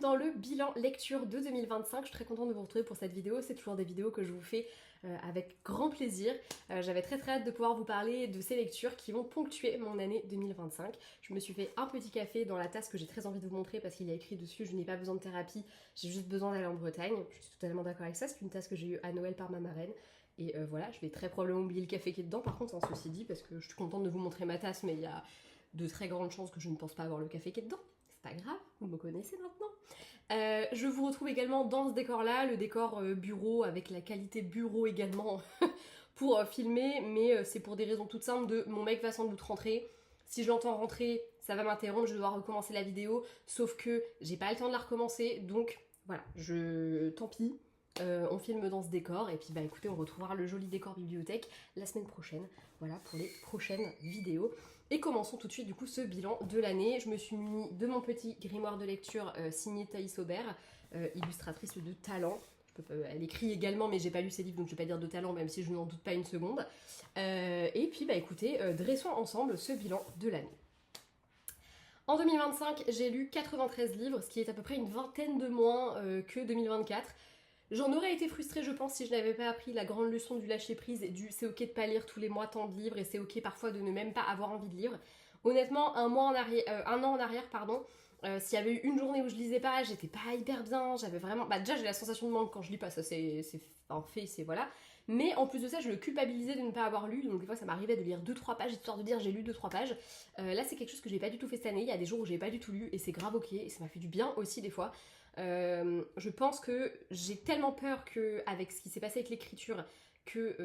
dans le bilan lecture de 2025. Je suis très contente de vous retrouver pour cette vidéo. C'est toujours des vidéos que je vous fais avec grand plaisir. J'avais très hâte de pouvoir vous parler de ces lectures qui vont ponctuer mon année 2025. Je me suis fait un petit café dans la tasse que j'ai très envie de vous montrer parce qu'il y a écrit dessus: je n'ai pas besoin de thérapie, j'ai juste besoin d'aller en Bretagne. Je suis totalement d'accord avec ça. C'est une tasse que j'ai eue à Noël par ma marraine. Et voilà, je vais très probablement oublier le café qui est dedans, par contre, hein, ceci dit, parce que je suis contente de vous montrer ma tasse, mais il y a de très grandes chances que je ne pense pas avoir le café qui est dedans. C'est pas grave, vous me connaissez maintenant. Je vous retrouve également dans ce décor-là, le décor bureau, avec la qualité bureau également pour filmer, mais c'est pour des raisons toutes simples de mon mec va sans doute rentrer. Si je l'entends rentrer, ça va m'interrompre, je vais devoir recommencer la vidéo, sauf que j'ai pas le temps de la recommencer, donc voilà, tant pis. On filme dans ce décor et puis bah écoutez, on retrouvera le joli décor bibliothèque la semaine prochaine, voilà, pour les prochaines vidéos. Et commençons tout de suite du coup ce bilan de l'année. Je me suis munie de mon petit grimoire de lecture signé Thaïs Aubert, illustratrice de talent. Elle écrit également, mais j'ai pas lu ses livres donc je vais pas dire de talent, même si je n'en doute pas une seconde. Et puis bah écoutez, dressons ensemble ce bilan de l'année. En 2025, j'ai lu 93 livres, ce qui est à peu près une vingtaine de moins que 2024. J'en aurais été frustrée, je pense, si je n'avais pas appris la grande leçon du lâcher-prise et du c'est ok de pas lire tous les mois tant de livres et c'est ok parfois de ne même pas avoir envie de lire. Honnêtement, un an en arrière, s'il y avait eu une journée où je lisais pas, j'étais pas hyper bien, j'avais vraiment... Bah déjà j'ai la sensation de manque quand je lis pas, ça c'est un fait, c'est voilà. Mais en plus de ça, je le culpabilisais de ne pas avoir lu, donc des fois ça m'arrivait de lire 2-3 pages, histoire de dire j'ai lu 2-3 pages. Là c'est quelque chose que j'ai pas du tout fait cette année, il y a des jours où j'ai pas du tout lu et c'est grave ok, et ça m'a fait du bien aussi des fois. Je pense que j'ai tellement peur que, avec ce qui s'est passé avec l'écriture, que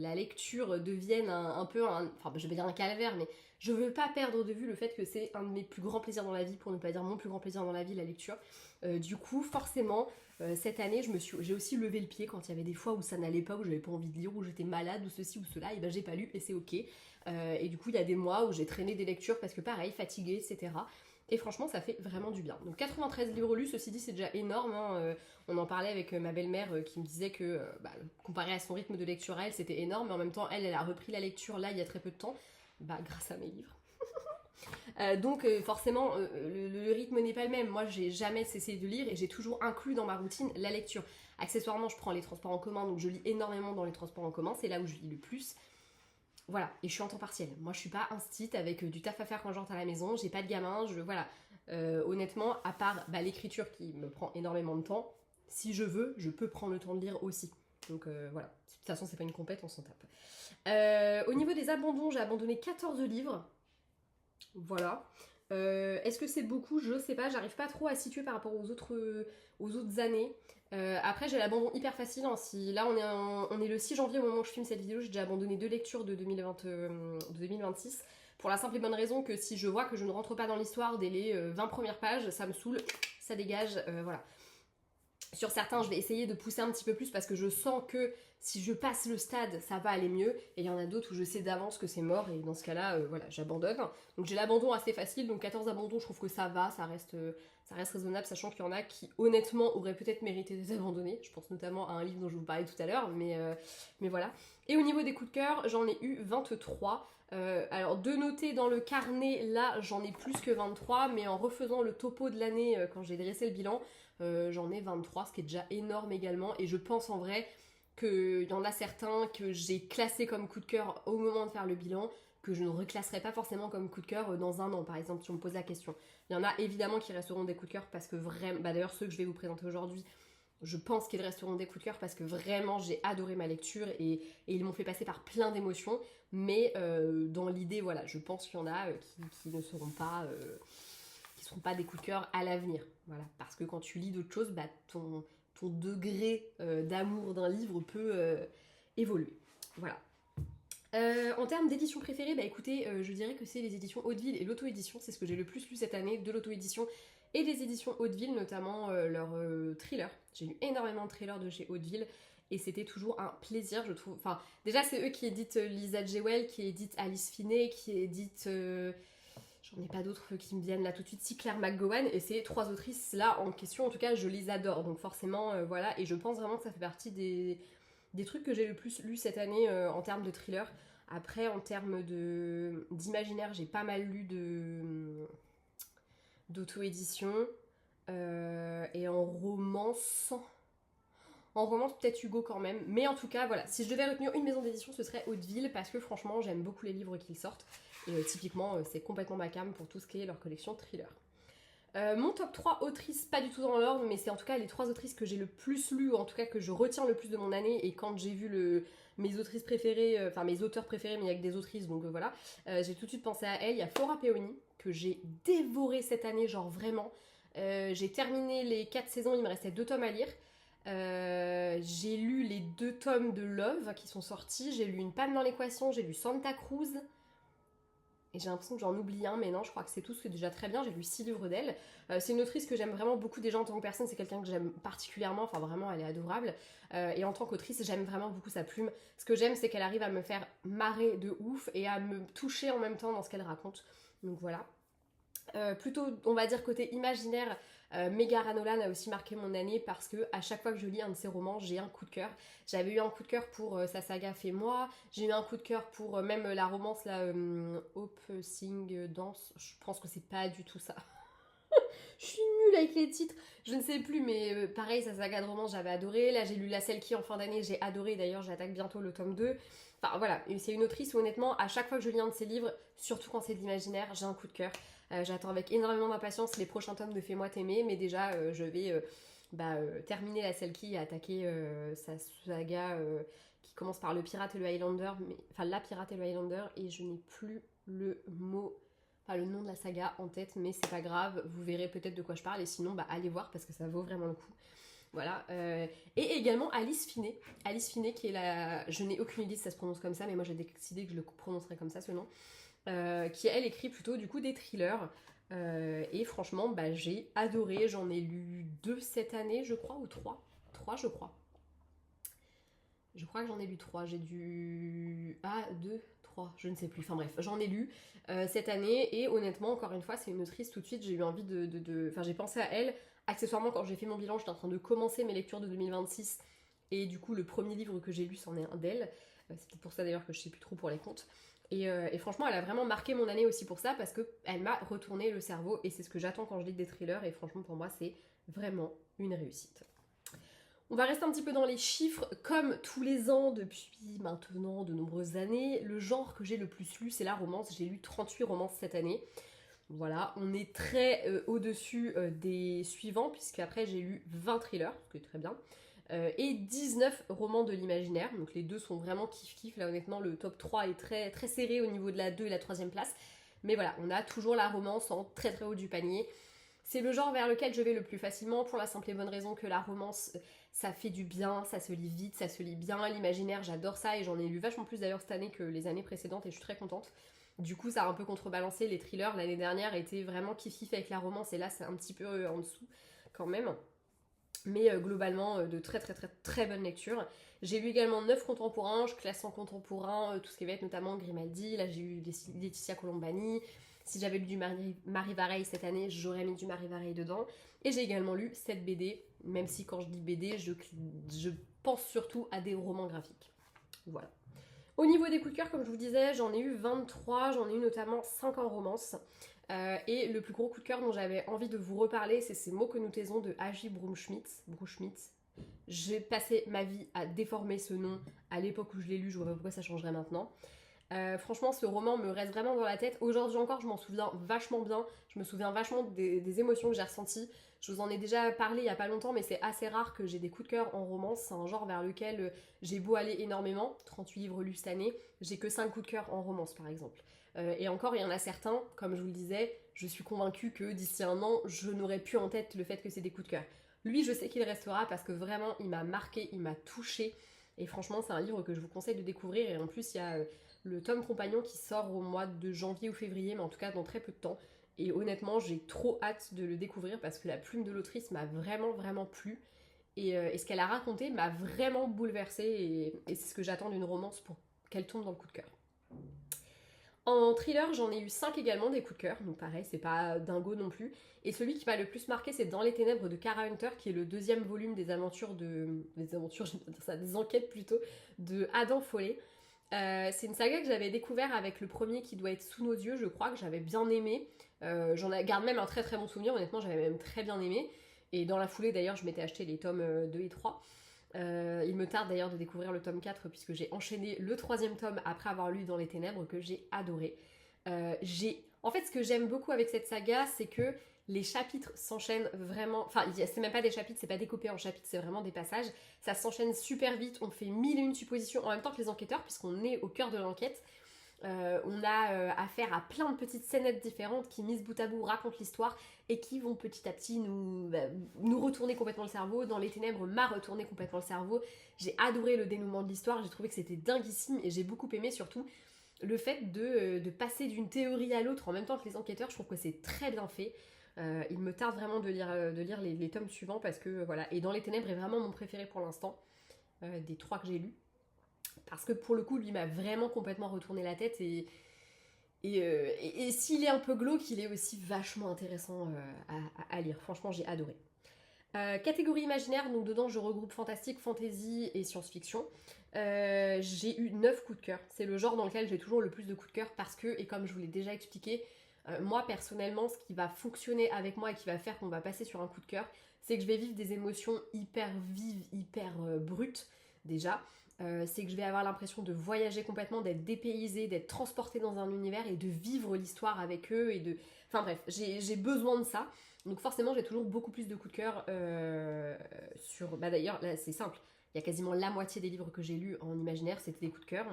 la lecture devienne un peu enfin je vais dire un calvaire, mais je veux pas perdre de vue le fait que c'est un de mes plus grands plaisirs dans la vie, pour ne pas dire mon plus grand plaisir dans la vie, la lecture. Du coup forcément cette année j'ai aussi levé le pied quand il y avait des fois où ça n'allait pas, où j'avais pas envie de lire, où j'étais malade ou ceci ou cela, et ben j'ai pas lu et c'est ok. Et du coup il y a des mois où j'ai traîné des lectures parce que pareil, fatiguée, etc. Et franchement ça fait vraiment du bien. Donc 93 livres lus, ceci dit c'est déjà énorme, hein. On en parlait avec ma belle-mère qui me disait que comparé à son rythme de lecture à elle c'était énorme, mais en même temps elle a repris la lecture là il y a très peu de temps, grâce à mes livres. Donc forcément le rythme n'est pas le même. Moi j'ai jamais cessé de lire et j'ai toujours inclus dans ma routine la lecture. Accessoirement je prends les transports en commun, donc je lis énormément dans les transports en commun, c'est là où je lis le plus. Voilà, et je suis en temps partiel. Moi, je suis pas instite avec du taf à faire quand je rentre à la maison. J'ai pas de gamin. Voilà. Honnêtement, à part l'écriture qui me prend énormément de temps, si je veux, je peux prendre le temps de lire aussi. Donc voilà. De toute façon, c'est pas une compète, on s'en tape. Au niveau des abandons, j'ai abandonné 14 livres. Voilà. Est-ce que c'est beaucoup? Je sais pas, j'arrive pas trop à situer par rapport aux autres années. Après j'ai l'abandon hyper facile, hein. Si là on est le 6 janvier au moment où je filme cette vidéo, j'ai déjà abandonné 2 lectures de 2026 pour la simple et bonne raison que si je vois que je ne rentre pas dans l'histoire dès les 20 premières pages, ça me saoule, ça dégage, voilà. Sur certains, je vais essayer de pousser un petit peu plus parce que je sens que si je passe le stade, ça va aller mieux. Et il y en a d'autres où je sais d'avance que c'est mort et dans ce cas-là, voilà, j'abandonne. Donc j'ai l'abandon assez facile, donc 14 abandons, je trouve que ça va, ça reste raisonnable, sachant qu'il y en a qui honnêtement auraient peut-être mérité d'être abandonnés. Je pense notamment à un livre dont je vous parlais tout à l'heure, mais voilà. Et au niveau des coups de cœur, j'en ai eu 23. Alors de noter dans le carnet, là j'en ai plus que 23, mais en refaisant le topo de l'année quand j'ai dressé le bilan, j'en ai 23, ce qui est déjà énorme également, et je pense en vrai qu'il y en a certains que j'ai classés comme coup de cœur au moment de faire le bilan, que je ne reclasserai pas forcément comme coup de cœur dans un an, par exemple, si on me pose la question. Il y en a évidemment qui resteront des coups de cœur parce que vraiment, d'ailleurs ceux que je vais vous présenter aujourd'hui, je pense qu'ils resteront des coups de cœur parce que vraiment j'ai adoré ma lecture et ils m'ont fait passer par plein d'émotions, mais dans l'idée, voilà, je pense qu'il y en a qui ne seront pas... qui seront pas des coups de cœur à l'avenir, voilà, parce que quand tu lis d'autres choses, ton degré d'amour d'un livre peut évoluer, voilà. En termes d'édition préférée, écoutez, je dirais que c'est les éditions Hauteville et l'auto-édition, c'est ce que j'ai le plus lu cette année, de l'auto-édition et des éditions Hauteville, notamment leurs thrillers. J'ai lu énormément de thrillers de chez Hauteville et c'était toujours un plaisir, je trouve. Enfin, déjà c'est eux qui éditent Lisa Jewell, qui éditent Alice Finney, qui éditent... j'en ai pas d'autres qui me viennent là tout de suite, si Claire McGowan, et ces 3 autrices là en question, en tout cas je les adore, donc forcément voilà, et je pense vraiment que ça fait partie des trucs que j'ai le plus lu cette année en termes de thriller. Après en termes d'imaginaire, j'ai pas mal lu d'auto-édition. Et en romance peut-être Hugo quand même. Mais en tout cas, voilà, si je devais retenir une maison d'édition, ce serait Hauteville, parce que franchement, j'aime beaucoup les livres qu'ils sortent. Et typiquement, c'est complètement ma came pour tout ce qui est leur collection thriller. Mon top 3 autrices, pas du tout dans l'ordre, mais c'est en tout cas les 3 autrices que j'ai le plus lues, ou en tout cas que je retiens le plus de mon année. Et quand j'ai vu mes autrices préférées, enfin mes auteurs préférés, mais il y a que des autrices, donc voilà, j'ai tout de suite pensé à elle. Il y a Flora Peoni, que j'ai dévoré cette année, genre vraiment. J'ai terminé les 4 saisons, il me restait 2 tomes à lire. J'ai lu les 2 tomes de Love qui sont sortis, j'ai lu Une panne dans l'équation, j'ai lu Santa Cruz. Et j'ai l'impression que j'en oublie un, mais non, je crois que c'est tout, c'est déjà très bien. J'ai lu 6 livres d'elle. C'est une autrice que j'aime vraiment beaucoup déjà en tant que personne. C'est quelqu'un que j'aime particulièrement. Enfin, vraiment, elle est adorable. Et en tant qu'autrice, j'aime vraiment beaucoup sa plume. Ce que j'aime, c'est qu'elle arrive à me faire marrer de ouf et à me toucher en même temps dans ce qu'elle raconte. Donc voilà. Plutôt, on va dire, côté imaginaire, Megara Nolan a aussi marqué mon année parce que à chaque fois que je lis un de ses romans, j'ai un coup de cœur. J'avais eu un coup de cœur pour sa saga Fais-moi, j'ai eu un coup de cœur pour même la romance, là, Hope Sing Dance, je pense que c'est pas du tout ça. Je suis nulle avec les titres, je ne sais plus, mais pareil, sa saga de romance, j'avais adoré. Là, j'ai lu La Selkie en fin d'année, j'ai adoré. D'ailleurs, j'attaque bientôt le tome 2. Enfin, voilà, c'est une autrice où, honnêtement, à chaque fois que je lis un de ses livres, surtout quand c'est de l'imaginaire, j'ai un coup de cœur. J'attends avec énormément d'impatience les prochains tomes de Fais-moi t'aimer, mais déjà, je vais terminer La Selkie et attaquer sa saga qui commence par Le Pirate et le Highlander, enfin, La Pirate et le Highlander, et je n'ai plus le mot, pas le nom de la saga en tête, mais c'est pas grave, vous verrez peut-être de quoi je parle, et sinon allez voir parce que ça vaut vraiment le coup. Voilà. Et également Alice Finet. Alice Finet qui est la... Je n'ai aucune idée si ça se prononce comme ça, mais moi j'ai décidé que je le prononcerais comme ça, ce nom. Qui elle écrit plutôt du coup des thrillers. Et franchement, j'ai adoré. J'en ai lu 2 cette année, je crois, ou 3. 3, je crois. Je crois que j'en ai lu 3. J'ai dû... Ah, 2, 3, je ne sais plus. Enfin bref, j'en ai lu cette année. Et honnêtement, encore une fois, c'est une autrice. Tout de suite, j'ai eu envie de... Enfin, j'ai pensé à elle. Accessoirement, quand j'ai fait mon bilan, j'étais en train de commencer mes lectures de 2026. Et du coup, le premier livre que j'ai lu, c'en est un d'elle. C'est peut-être pour ça d'ailleurs que je sais plus trop pour les comptes. Et franchement, elle a vraiment marqué mon année aussi pour ça, parce qu'elle m'a retourné le cerveau. Et c'est ce que j'attends quand je lis des thrillers. Et franchement, pour moi, c'est vraiment une réussite. On va rester un petit peu dans les chiffres, comme tous les ans depuis maintenant de nombreuses années. Le genre que j'ai le plus lu, c'est la romance. J'ai lu 38 romances cette année. Voilà, on est très au-dessus des suivants, puisque après j'ai lu 20 thrillers, ce qui est très bien, et 19 romans de l'imaginaire. Donc les deux sont vraiment kiff-kiff. Là honnêtement, le top 3 est très, très serré au niveau de la 2 et la 3e place. Mais voilà, on a toujours la romance en très très haut du panier. C'est le genre vers lequel je vais le plus facilement, pour la simple et bonne raison que la romance, ça fait du bien, ça se lit vite, ça se lit bien. L'imaginaire, j'adore ça, et j'en ai lu vachement plus d'ailleurs cette année que les années précédentes, et je suis très contente. Du coup, ça a un peu contrebalancé les thrillers. L'année dernière était vraiment kiff-kiff avec la romance, et là, c'est un petit peu en dessous quand même. Mais globalement, de très très très très bonnes lectures. J'ai lu également 9 contemporains, je classe en contemporain tout ce qui va être notamment Grimaldi. Là, j'ai eu Laetitia Colombani. Si j'avais lu du Marie Vareille cette année, j'aurais mis du Marie Vareille dedans. Et j'ai également lu 7 BD, même si quand je dis BD, je pense surtout à des romans graphiques. Voilà. Au niveau des coups de cœur, comme je vous disais, j'en ai eu 23, j'en ai eu notamment 5 en romance. Et le plus gros coup de cœur dont j'avais envie de vous reparler, c'est Ces mots que nous taisons de Agi Bruchmitz. J'ai passé ma vie à déformer ce nom à l'époque où je l'ai lu, je vois pas pourquoi ça changerait maintenant. Franchement, ce roman me reste vraiment dans la tête. Aujourd'hui encore, je m'en souviens vachement bien. Je me souviens vachement des émotions que j'ai ressenties. Je vous en ai déjà parlé il y a pas longtemps, mais c'est assez rare que j'ai des coups de cœur en romance. C'est un genre vers lequel j'ai beau aller énormément. 38 livres lus cette année, j'ai que 5 coups de cœur en romance, par exemple. Et encore, il y en a certains, comme je vous le disais, je suis convaincue que d'ici un an, je n'aurai plus en tête le fait que c'est des coups de cœur. Lui, je sais qu'il restera parce que vraiment, il m'a marqué, il m'a touchée. Et franchement, c'est un livre que je vous conseille de découvrir. Et en plus, il y a le tome compagnon qui sort au mois de janvier ou février, mais en tout cas dans très peu de temps. Et honnêtement, j'ai trop hâte de le découvrir parce que la plume de l'autrice m'a vraiment, vraiment plu. Et ce qu'elle a raconté m'a vraiment bouleversée. Et c'est ce que j'attends d'une romance pour qu'elle tombe dans le coup de cœur. En thriller, j'en ai eu 5 également, des coups de cœur, donc pareil, c'est pas dingo non plus. Et celui qui m'a le plus marqué, c'est Dans les ténèbres de Kara Hunter, qui est le 2e volume des aventures, je vais dire ça, des enquêtes plutôt, de Adam Follet. C'est une saga que j'avais découvert avec le premier qui doit être Sous nos yeux, je crois, que j'avais bien aimé. Garde même un très très bon souvenir, honnêtement j'avais même très bien aimé. Et dans la foulée d'ailleurs je m'étais acheté les tomes 2 et 3. Il me tarde d'ailleurs de découvrir le tome 4 puisque j'ai enchaîné le troisième tome après avoir lu Dans les ténèbres que j'ai adoré. En fait ce que j'aime beaucoup avec cette saga c'est que les chapitres s'enchaînent vraiment, enfin c'est même pas des chapitres, c'est pas découpé en chapitres, c'est vraiment des passages, ça s'enchaîne super vite, on fait mille et une suppositions en même temps que les enquêteurs puisqu'on est au cœur de l'enquête. On a affaire à plein de petites scénettes différentes qui, mises bout à bout, racontent l'histoire et qui vont petit à petit nous retourner complètement le cerveau. Dans les ténèbres m'a retourné complètement le cerveau. J'ai adoré le dénouement de l'histoire, j'ai trouvé que c'était dinguissime et j'ai beaucoup aimé surtout le fait de passer d'une théorie à l'autre en même temps que les enquêteurs. Je trouve que c'est très bien fait. Il me tarde vraiment de lire les tomes suivants parce que voilà. Et Dans les ténèbres est vraiment mon préféré pour l'instant, des 3 que j'ai lus. Parce que pour le coup, lui m'a vraiment complètement retourné la tête et s'il est un peu glauque, il est aussi vachement intéressant à lire. Franchement, j'ai adoré. Catégorie imaginaire, donc dedans je regroupe fantastique, fantasy et science-fiction. J'ai eu 9 coups de cœur. C'est le genre dans lequel j'ai toujours le plus de coups de cœur parce que, et comme je vous l'ai déjà expliqué, moi personnellement, ce qui va fonctionner avec moi et qui va faire qu'on va passer sur un coup de cœur, c'est que je vais vivre des émotions hyper vives, hyper brutes déjà. C'est que je vais avoir l'impression de voyager complètement, d'être dépaysée, d'être transportée dans un univers et de vivre l'histoire avec eux et de... Enfin bref, j'ai besoin de ça. Donc forcément, j'ai toujours beaucoup plus de coups de cœur sur... Bah d'ailleurs, là c'est simple, il y a quasiment la moitié des livres que j'ai lus en imaginaire, c'était des coups de cœur.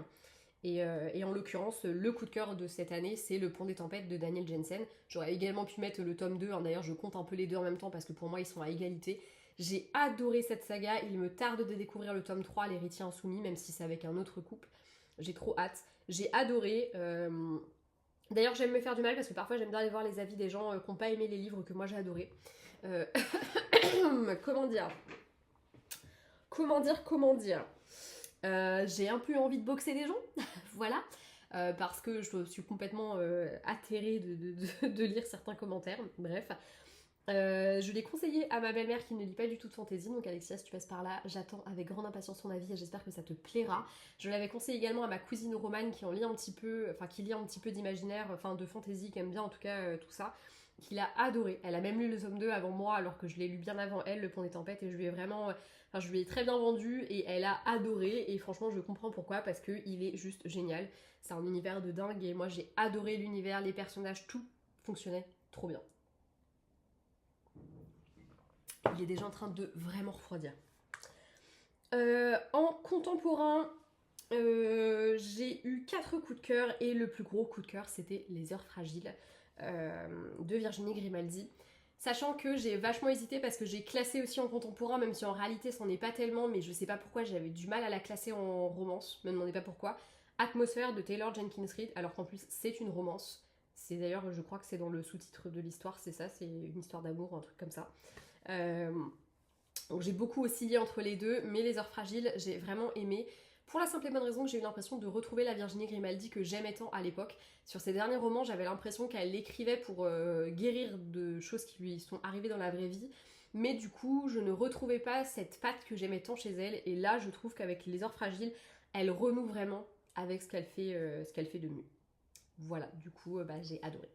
Et en l'occurrence, le coup de cœur de cette année, c'est Le Pont des Tempêtes de Daniel Jensen. J'aurais également pu mettre le tome 2, hein, d'ailleurs je compte un peu les deux en même temps parce que pour moi ils sont à égalité. J'ai adoré cette saga, il me tarde de découvrir le tome 3, L'Héritier Insoumis, même si c'est avec un autre couple. J'ai trop hâte. J'ai adoré. D'ailleurs, j'aime me faire du mal parce que parfois j'aime bien aller voir les avis des gens qui n'ont pas aimé les livres que moi j'ai adorés. Comment dire J'ai un peu envie de boxer des gens, voilà. Parce que je suis complètement atterrée de lire certains commentaires. Bref. Je l'ai conseillé à ma belle-mère qui ne lit pas du tout de fantasy, donc Alexia, si tu passes par là, j'attends avec grande impatience son avis et j'espère que ça te plaira. Je l'avais conseillé également à ma cousine Romane qui en lit un petit peu, enfin qui lit un petit peu d'imaginaire, enfin de fantasy, qui aime bien en tout cas tout ça, qui l'a adoré. Elle a même lu le tome 2 avant moi, alors que je l'ai lu bien avant elle, Le Pont des Tempêtes, et je lui ai vraiment, enfin je lui ai très bien vendu et elle a adoré, et franchement je comprends pourquoi, parce qu'il est juste génial. C'est un univers de dingue et moi j'ai adoré l'univers, les personnages, tout fonctionnait trop bien. Il est déjà en train de vraiment refroidir. En contemporain, j'ai eu 4 coups de cœur et le plus gros coup de cœur c'était Les Heures Fragiles de Virginie Grimaldi. Sachant que j'ai vachement hésité parce que j'ai classé aussi en contemporain, même si en réalité c'en est pas tellement, mais je sais pas pourquoi j'avais du mal à la classer en romance, me demandez pas pourquoi. Atmosphère de Taylor Jenkins Reid, alors qu'en plus c'est une romance. C'est d'ailleurs, je crois que c'est dans le sous-titre de l'histoire, c'est ça, c'est une histoire d'amour, un truc comme ça. Donc j'ai beaucoup oscillé entre les deux, mais Les Heures Fragiles, j'ai vraiment aimé. Pour la simple et bonne raison que j'ai eu l'impression de retrouver la Virginie Grimaldi que j'aimais tant à l'époque. Sur ses derniers romans, j'avais l'impression qu'elle l'écrivait pour guérir de choses qui lui sont arrivées dans la vraie vie. Mais du coup, je ne retrouvais pas cette patte que j'aimais tant chez elle. Et là, je trouve qu'avec Les Heures Fragiles, elle renoue vraiment avec ce qu'elle fait de mieux. Voilà, du coup, j'ai adoré.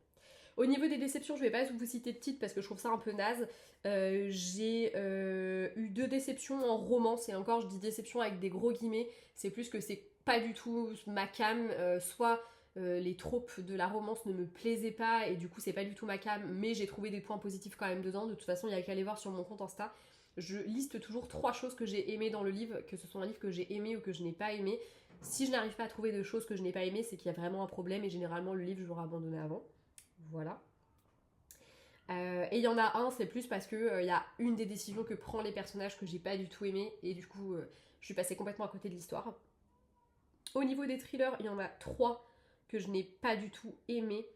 Au niveau des déceptions, je vais pas vous citer de titres parce que je trouve ça un peu naze. J'ai eu 2 déceptions en romance, et encore je dis déception avec des gros guillemets, c'est plus que c'est pas du tout ma cam, soit les tropes de la romance ne me plaisaient pas et du coup c'est pas du tout ma cam, mais j'ai trouvé des points positifs quand même dedans. De toute façon, il y a qu'à aller voir sur mon compte Insta. Je liste toujours 3 choses que j'ai aimées dans le livre, que ce soit un livre que j'ai aimé ou que je n'ai pas aimé. Si je n'arrive pas à trouver de choses que je n'ai pas aimées, c'est qu'il y a vraiment un problème et généralement le livre je l'aurais abandonné avant. Voilà. Et il y en a un, c'est plus parce que y a une des décisions que prend les personnages que j'ai pas du tout aimé et du coup je suis passée complètement à côté de l'histoire. Au niveau des thrillers, il y en a 3 que je n'ai pas du tout aimé.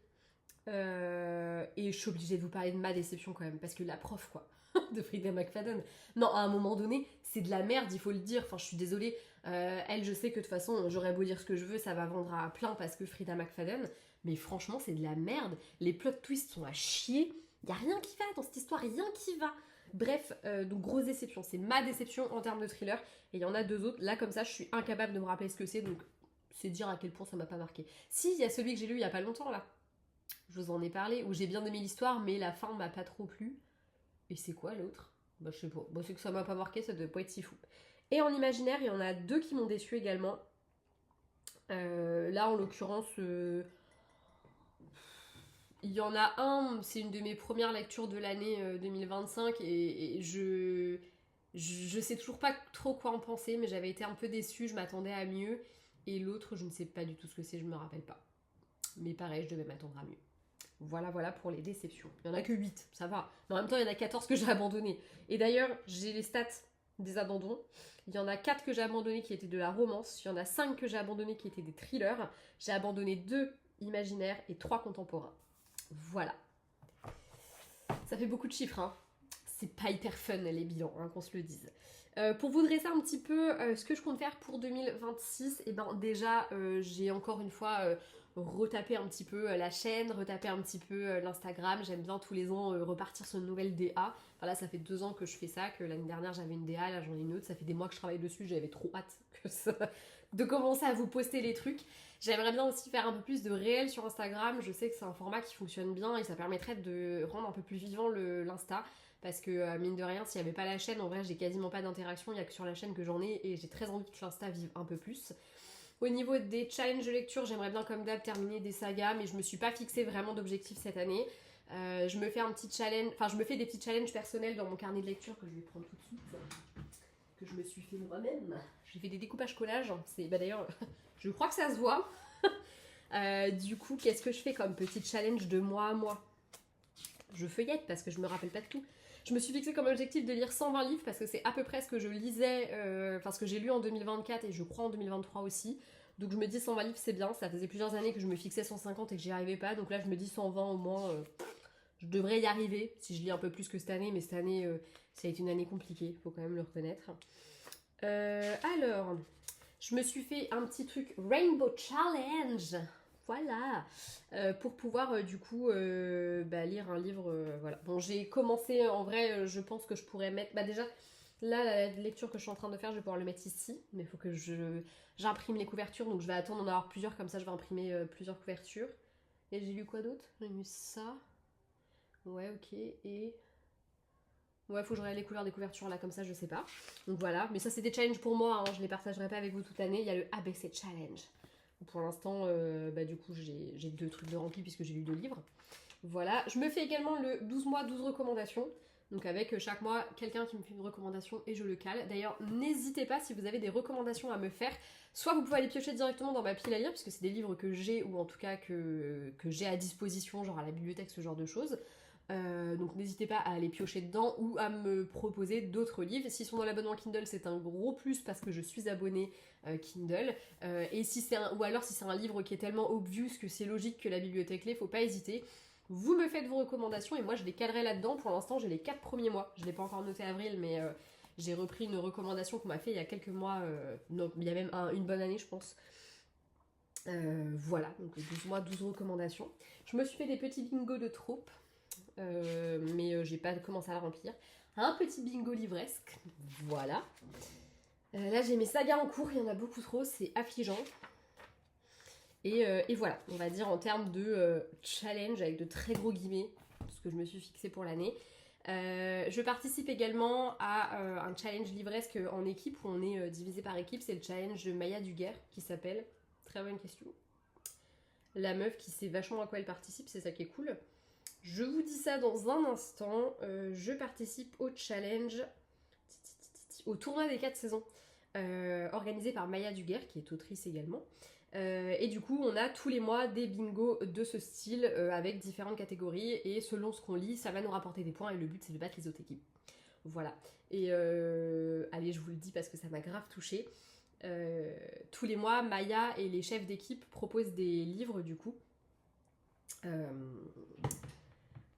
Et je suis obligée de vous parler de ma déception quand même, parce que La Prof quoi, de Frida McFadden. Non, à un moment donné, c'est de la merde, il faut le dire. Enfin, je suis désolée. Elle, je sais que de toute façon, j'aurais beau dire ce que je veux, ça va vendre à plein parce que Frida McFadden. Mais franchement, c'est de la merde. Les plot twists sont à chier. Il y a rien qui va dans cette histoire, rien qui va. Bref, donc grosse déception. C'est ma déception en termes de thriller. Et il y en a 2 autres. Là, comme ça, je suis incapable de me rappeler ce que c'est. Donc C'est dire à quel point ça m'a pas marqué. Si, il y a celui que j'ai lu il y a pas longtemps là. Je vous en ai parlé, où j'ai bien aimé l'histoire, mais la fin m'a pas trop plu. Et c'est quoi l'autre? Bah je sais pas. Bon, c'est que ça m'a pas marqué, ça doit pas être si fou. Et en imaginaire, il y en a deux qui m'ont déçu également. Là, en l'occurrence, il y en a un, c'est une de mes premières lectures de l'année 2025 et je sais toujours pas trop quoi en penser, mais j'avais été un peu déçue, je m'attendais à mieux. Et l'autre, je ne sais pas du tout ce que c'est, je me rappelle pas. Mais pareil, je devais m'attendre à mieux. Voilà pour les déceptions. Il y en a que 8, ça va. Mais en même temps, il y en a 14 que j'ai abandonné. Et d'ailleurs, j'ai les stats des abandons. Il y en a 4 que j'ai abandonnés qui étaient de la romance. Il y en a 5 que j'ai abandonnés qui étaient des thrillers. J'ai abandonné 2 imaginaires et 3 contemporains. Voilà. Ça fait beaucoup de chiffres, hein. C'est pas hyper fun les bilans, hein, qu'on se le dise. Pour vous dresser un petit peu ce que je compte faire pour 2026, et ben déjà j'ai encore une fois retapé un petit peu la chaîne, retapé un petit peu l'Instagram. J'aime bien tous les ans repartir sur une nouvelle DA. Enfin là ça fait 2 ans que je fais ça, que l'année dernière j'avais une DA, là j'en ai une autre, ça fait des mois que je travaille dessus, j'avais trop hâte de commencer à vous poster les trucs. J'aimerais bien aussi faire un peu plus de réel sur Instagram, je sais que c'est un format qui fonctionne bien et ça permettrait de rendre un peu plus vivant l'Insta. Parce que mine de rien, s'il n'y avait pas la chaîne, en vrai j'ai quasiment pas d'interaction, il n'y a que sur la chaîne que j'en ai et j'ai très envie que l'Insta vive un peu plus. Au niveau des challenges de lecture, j'aimerais bien comme d'hab terminer des sagas, mais je me suis pas fixé vraiment d'objectif cette année. Je me fais un petit challenge, enfin je me fais des petits challenges personnels dans mon carnet de lecture que je vais prendre tout de suite, que je me suis fait moi-même. J'ai fait des découpages collages, c'est d'ailleurs, je crois que ça se voit. Du coup, qu'est-ce que je fais comme petit challenge de mois à mois? Je feuillette parce que je me rappelle pas de tout. Je me suis fixé comme objectif de lire 120 livres parce que c'est à peu près ce que je lisais, enfin ce que j'ai lu en 2024 et je crois en 2023 aussi. Donc je me dis 120 livres c'est bien, ça faisait plusieurs années que je me fixais 150 et que j'y arrivais pas. Donc là je me dis 120 au moins, je devrais y arriver si je lis un peu plus que cette année. Mais cette année ça a été une année compliquée, faut quand même le reconnaître. Alors, je me suis fait un petit truc Rainbow Challenge. Voilà, pour pouvoir du coup lire un livre. Voilà. Bon, j'ai commencé en vrai, je pense que je pourrais mettre. Bah, déjà, là, la lecture que je suis en train de faire, je vais pouvoir le mettre ici, mais il faut que j'imprime les couvertures, donc je vais attendre d'en avoir plusieurs, comme ça je vais imprimer plusieurs couvertures. Et j'ai lu quoi d'autre? J'ai lu ça. Ouais, ok, et. Ouais, faut que je regarde les couleurs des couvertures là, comme ça je sais pas. Donc voilà, mais ça c'est des challenges pour moi, hein, je les partagerai pas avec vous toute l'année. Il y a le ABC Challenge. Pour l'instant, du coup, j'ai 2 trucs de remplis puisque j'ai lu 2 livres. Voilà, je me fais également le 12 mois, 12 recommandations. Donc avec chaque mois, quelqu'un qui me fait une recommandation et je le cale. D'ailleurs, n'hésitez pas si vous avez des recommandations à me faire. Soit vous pouvez aller piocher directement dans ma pile à lire, puisque c'est des livres que j'ai, ou en tout cas que j'ai à disposition, genre à la bibliothèque, ce genre de choses. Donc n'hésitez pas à aller piocher dedans ou à me proposer d'autres livres. S'ils sont dans l'abonnement Kindle, c'est un gros plus parce que je suis abonnée Kindle. Et si c'est ou alors si c'est un livre qui est tellement obvious que c'est logique que la bibliothèque l'ait, faut pas hésiter. Vous me faites vos recommandations et moi je les calerai là-dedans. Pour l'instant, j'ai les 4 premiers mois. Je l'ai pas encore noté avril, mais j'ai repris une recommandation qu'on m'a fait il y a quelques mois. Non, il y a même une bonne année, je pense. Voilà, donc 12 mois, 12 recommandations. Je me suis fait des petits bingos de troupes. Mais j'ai pas commencé à la remplir. Un petit bingo livresque, voilà. Là j'ai mes sagas en cours, il y en a beaucoup trop, c'est affligeant. Et voilà, on va dire en termes de challenge avec de très gros guillemets, ce que je me suis fixé pour l'année. Je participe également à un challenge livresque en équipe où on est divisé par équipe. C'est le challenge de Maya Duguerre qui s'appelle. Très bonne question. La meuf qui sait vachement à quoi elle participe, c'est ça qui est cool. Je vous dis ça dans un instant. Je participe au challenge, au tournoi des 4 saisons, organisé par Maya Duguerre, qui est autrice également. Et du coup, on a tous les mois des bingos de ce style avec différentes catégories. Et selon ce qu'on lit, ça va nous rapporter des points. Et le but, c'est de battre les autres équipes. Voilà. Et allez, je vous le dis parce que ça m'a grave touchée. Tous les mois, Maya et les chefs d'équipe proposent des livres, du coup.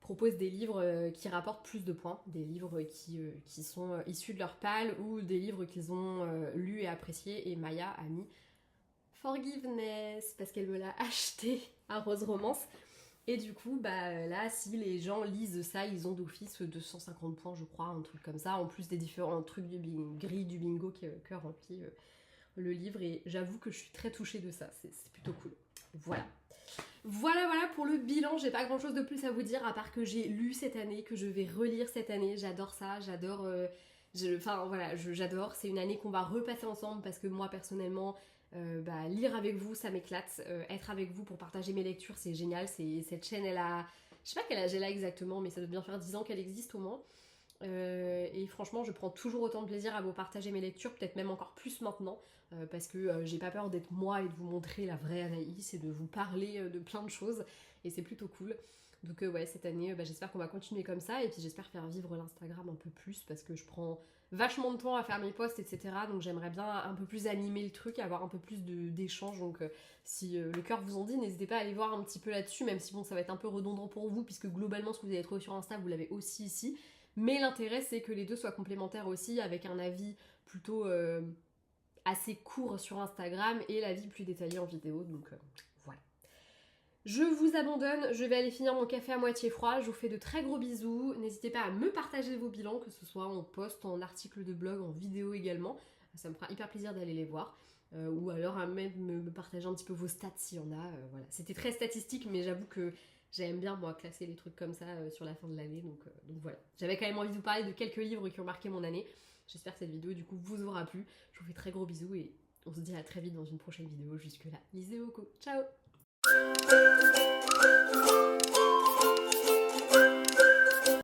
Propose des livres qui rapportent plus de points, des livres qui sont issus de leur palle ou des livres qu'ils ont lus et appréciés. Et Maya a mis Forgiveness parce qu'elle me l'a acheté à Rose Romance. Et du coup, là, si les gens lisent ça, ils ont d'office 250 points, je crois, un truc comme ça, en plus des différents trucs du gris du bingo que remplit le livre et j'avoue que je suis très touchée de ça, c'est plutôt cool. Voilà. Voilà pour le bilan, j'ai pas grand chose de plus à vous dire à part que j'ai lu cette année, que je vais relire cette année, j'adore ça, j'adore... j'adore, c'est une année qu'on va repasser ensemble parce que moi personnellement, lire avec vous ça m'éclate, être avec vous pour partager mes lectures c'est génial, cette chaîne elle a... Je sais pas quel âge elle a exactement mais ça doit bien faire 10 ans qu'elle existe au moins. Et franchement je prends toujours autant de plaisir à vous partager mes lectures, peut-être même encore plus maintenant parce que j'ai pas peur d'être moi et de vous montrer la vraie Anaïs et de vous parler de plein de choses et c'est plutôt cool. Donc ouais cette année j'espère qu'on va continuer comme ça et puis j'espère faire vivre l'Instagram un peu plus parce que je prends vachement de temps à faire mes posts etc. Donc j'aimerais bien un peu plus animer le truc, avoir un peu plus d'échanges. Donc si le cœur vous en dit n'hésitez pas à aller voir un petit peu là-dessus, même si bon ça va être un peu redondant pour vous puisque globalement ce que vous avez trouvé sur Insta vous l'avez aussi ici. Mais l'intérêt c'est que les deux soient complémentaires aussi avec un avis plutôt assez court sur Instagram et l'avis plus détaillé en vidéo. Donc voilà. Je vous abandonne, je vais aller finir mon café à moitié froid, je vous fais de très gros bisous, n'hésitez pas à me partager vos bilans, que ce soit en post, en article de blog, en vidéo également, ça me fera hyper plaisir d'aller les voir, ou alors à même me partager un petit peu vos stats s'il y en a, voilà. C'était très statistique mais j'avoue que j'aime bien moi classer les trucs comme ça sur la fin de l'année, donc voilà. J'avais quand même envie de vous parler de quelques livres qui ont marqué mon année, j'espère que cette vidéo du coup vous aura plu, je vous fais très gros bisous et on se dit à très vite dans une prochaine vidéo, jusque là, lisez beaucoup, ciao.